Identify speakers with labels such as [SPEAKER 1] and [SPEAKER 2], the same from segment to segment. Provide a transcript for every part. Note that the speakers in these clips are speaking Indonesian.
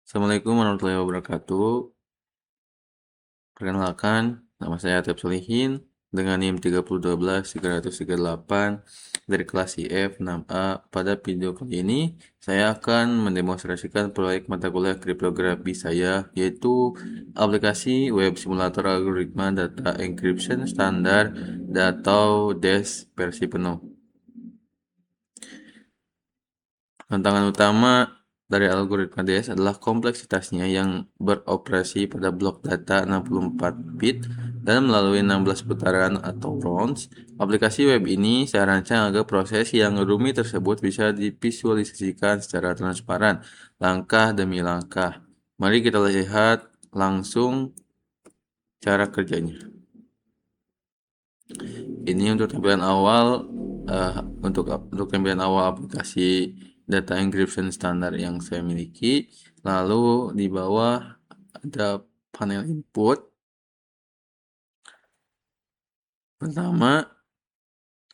[SPEAKER 1] Assalamualaikum warahmatullahi wabarakatuh. Perkenalkan, nama saya Atep Solihin dengan NIM 3012338 dari kelas IF 6A. Pada video kali ini, saya akan mendemonstrasikan proyek mata kuliah kriptografi saya, yaitu aplikasi web simulator algoritma data encryption standar atau DES versi penuh. Tantangan utama dari algoritma DES adalah kompleksitasnya yang beroperasi pada blok data 64 bit dan melalui 16 putaran atau rounds. Aplikasi web ini saya rancang agar proses yang rumit tersebut bisa divisualisasikan secara transparan, langkah demi langkah. Mari kita lihat langsung cara kerjanya. Ini untuk tampilan awal untuk tampilan awal aplikasi data encryption standar yang saya miliki. Lalu di bawah ada panel input. Pertama,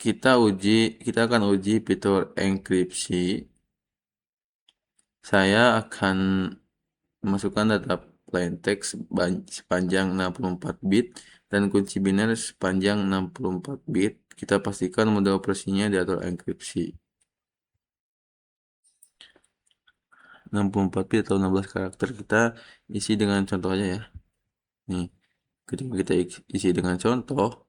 [SPEAKER 1] kita akan uji fitur enkripsi. Saya akan memasukkan data plain text sepanjang 64 bit dan kunci biner sepanjang 64 bit. Kita pastikan mode operasinya diatur enkripsi. 64 bit atau 16 karakter kita isi dengan contoh aja ya. Nih, ketika kita isi dengan contoh,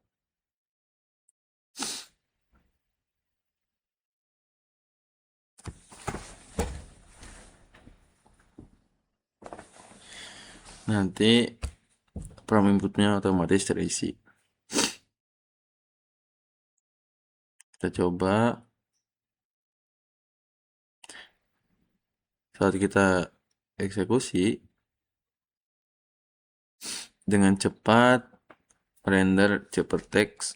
[SPEAKER 1] nanti prompt inputnya otomatis terisi. Kita coba. Saat kita eksekusi, dengan cepat render cepat teks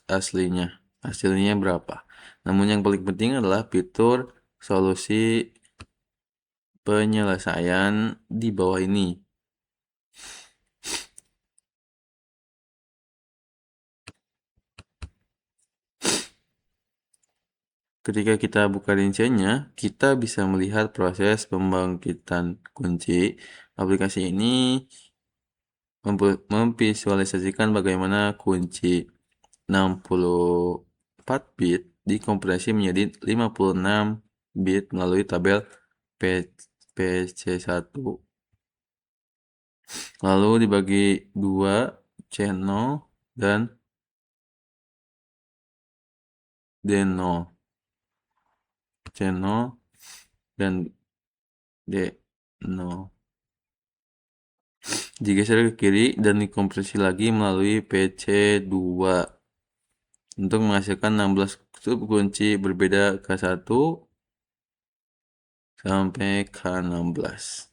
[SPEAKER 1] aslinya. Hasilnya berapa? Namun yang paling penting adalah fitur solusi penyelesaian di bawah ini. Ketika kita buka rinciannya, kita bisa melihat proses pembangkitan kunci. Aplikasi ini memvisualisasikan bagaimana kunci 64 bit dikompresi menjadi 56 bit melalui tabel PC1. Lalu dibagi 2 C0 dan D0. C0 dan D0. Digeser ke kiri dan dikompresi lagi melalui PC2 untuk menghasilkan 16 subkunci berbeda K1 sampai K16.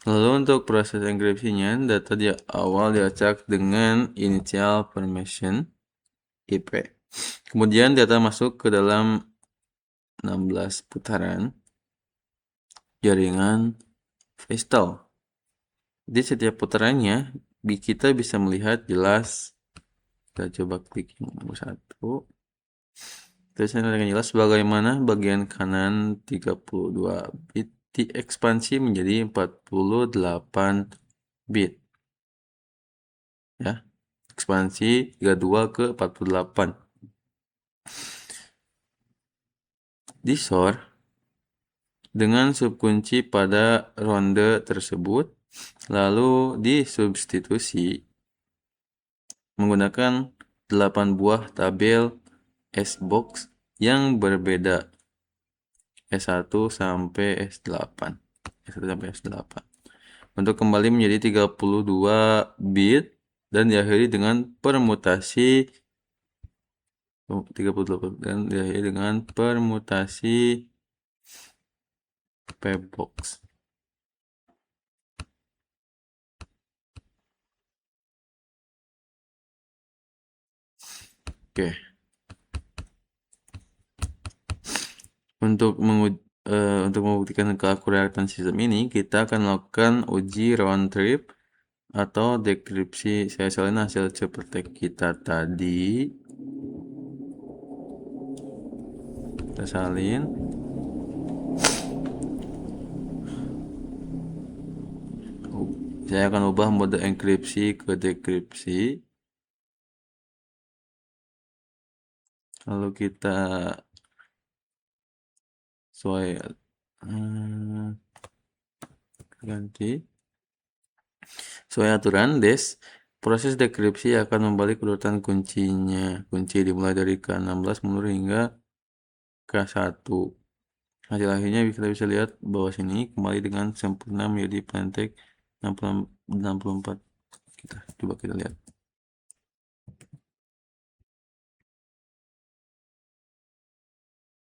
[SPEAKER 1] Lalu untuk proses enkripsinya, data di awal diacak dengan initial permission IP. Kemudian data masuk ke dalam 16 putaran jaringan Vestel. Di setiap putarannya, kita bisa melihat jelas. Kita coba klik yang nomor 1. Tulisannya dengan jelas bagaimana bagian kanan 32 bit diekspansi menjadi 48 bit. Ya, ekspansi 32 ke 48. Disor dengan subkunci pada ronde tersebut, lalu disubstitusi menggunakan 8 buah tabel S-box yang berbeda S1 sampai S8. S1 sampai S8. Untuk kembali menjadi 32 bit dan diakhiri dengan permutasi 38 dan diakhiri dengan permutasi P-box. Oke. Untuk membuktikan keakuratan sistem ini, kita akan melakukan uji round trip atau dekripsi. Saya salin hasil seperti kita tadi. Kita salin. Saya akan ubah mode enkripsi ke dekripsi. Lalu kita sesuai ganti sesuai aturan des. Proses dekripsi akan membalik urutan kuncinya. Kunci dimulai dari K16 mundur hingga K1. Hasil akhirnya kita bisa lihat bawah sini kembali dengan sempurna menjadi plain text 64. Coba kita lihat.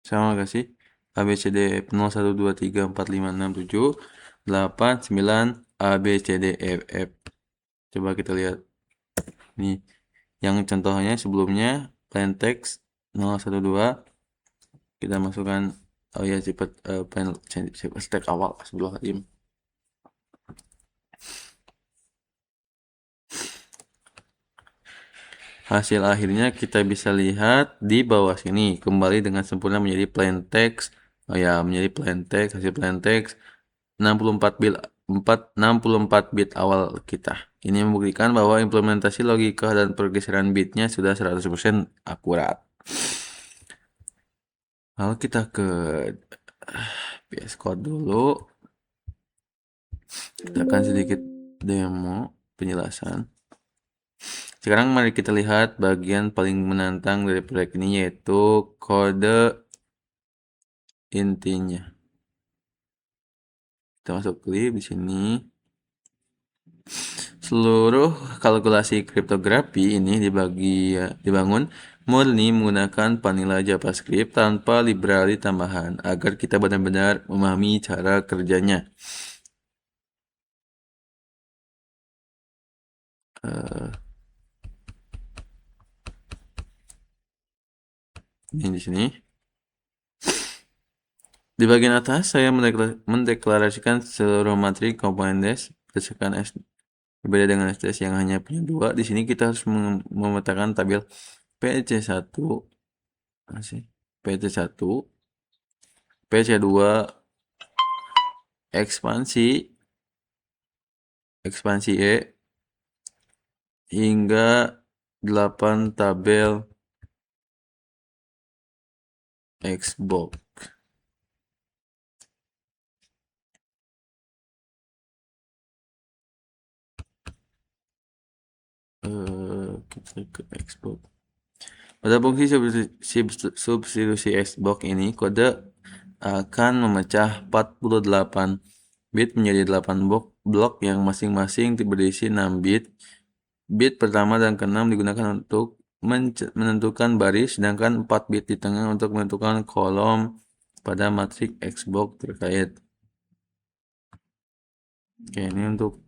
[SPEAKER 1] Sama gak sih? A B C D E F 0 1 2 3 4 5 6 7 8 9 A B C D E F. Coba kita lihat. Nih, yang contohnya sebelumnya plain text 012 kita masukkan cepat plain text awal sebelum hadim. Hasil akhirnya kita bisa lihat di bawah sini kembali dengan sempurna menjadi plain text. Menjadi plain text, hasil plain text 64 bit awal kita. Ini membuktikan bahwa implementasi logika dan pergeseran bitnya sudah 100% akurat. Lalu kita ke VS Code dulu. Kita akan sedikit demo penjelasan. Sekarang mari kita lihat bagian paling menantang dari proyek ini, yaitu kode intinya. Kita masuk klip di sini. Seluruh kalkulasi kriptografi ini dibangun murni menggunakan vanilla JavaScript tanpa library tambahan agar kita benar-benar memahami cara kerjanya. Ini di sini. Di bagian atas saya mendeklarasikan seluruh matrik komponen des berdasarkan S. Berbeda dengan STS yang hanya punya 2, di sini kita harus memetakan tabel PC1, PC1, PC2, ekspansi E, hingga 8 tabel Xbox. Kita ke Xbox. Pada fungsi substitusi Xbox ini, kode akan memecah 48 bit menjadi 8 blok yang masing-masing berisi 6 bit. Bit pertama dan ke-6 digunakan untuk menentukan baris, sedangkan 4 bit di tengah untuk menentukan kolom pada matrik Xbox terkait. Oke, ini untuk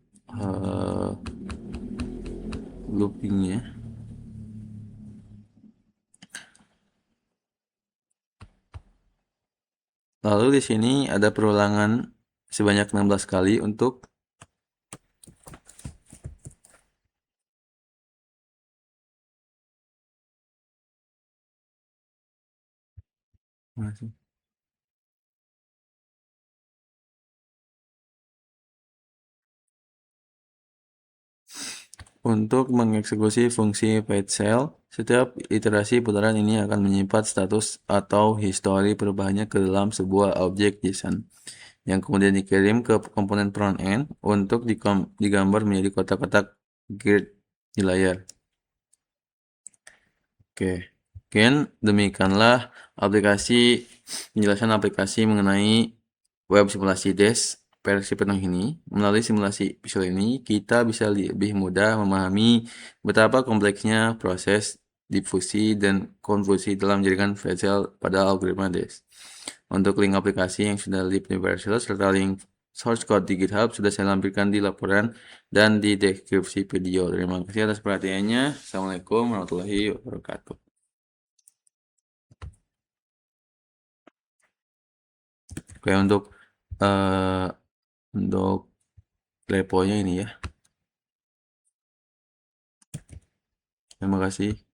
[SPEAKER 1] loopingnya. Lalu di sini ada perulangan sebanyak 16 kali untuk mengeksekusi fungsi fetch cell. Setiap iterasi putaran ini akan menyimpan status atau histori perubahannya ke dalam sebuah objek JSON yang kemudian dikirim ke komponen front end untuk digambar menjadi kotak-kotak grid di layar. Oke, mungkin demikianlah penjelasan aplikasi mengenai web simulasi DES versi penuh ini. Melalui simulasi visual ini, kita bisa lebih mudah memahami betapa kompleksnya proses difusi dan konfusi dalam jaringan VHDL pada algoritma DES. Untuk link aplikasi yang sudah live universal serta link source code di GitHub sudah saya lampirkan di laporan dan di deskripsi video. Terima kasih atas perhatiannya. Assalamualaikum warahmatullahi wabarakatuh. Oke, untuk reponya ini ya. Terima kasih.